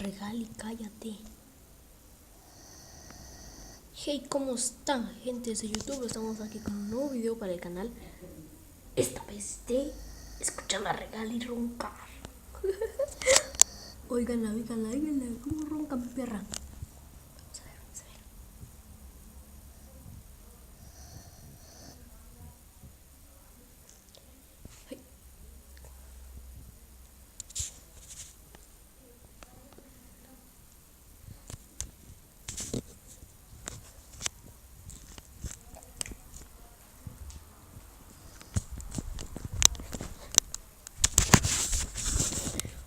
Regali, cállate. Hey, ¿cómo están, gente de YouTube? Estamos aquí con un nuevo video para el canal. Esta vez de escuchar a Regali roncar. Óiganla, cómo ronca mi perra. Vamos a ver. Hey.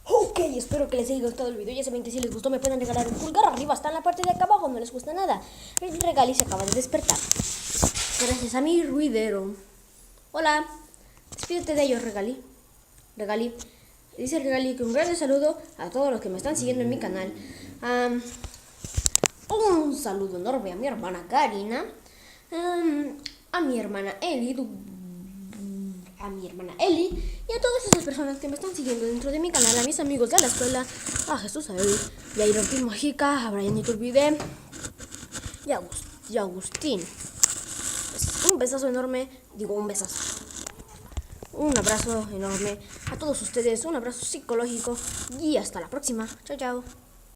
Ok, espero que les haya gustado el video. Ya saben que si les gustó me pueden regalar un pulgar arriba. Está en la parte de acá abajo, no les gusta nada. El Regali se acaba de despertar gracias a mi ruidero. Hola, despídete de ellos, Regali. Dice Regali que un gran saludo a todos los que me están siguiendo en mi canal. Un saludo enorme a mi hermana Karina, a mi hermana Eli, y a todas esas personas que me están siguiendo dentro de mi canal, a mis amigos de la escuela, a Jesús, a Eli, y a Irotin Mojica, a Brian Iturbide y a Agustín. Pues, un besazo enorme, un abrazo enorme a todos ustedes, un abrazo psicológico y hasta la próxima. Chao, chao.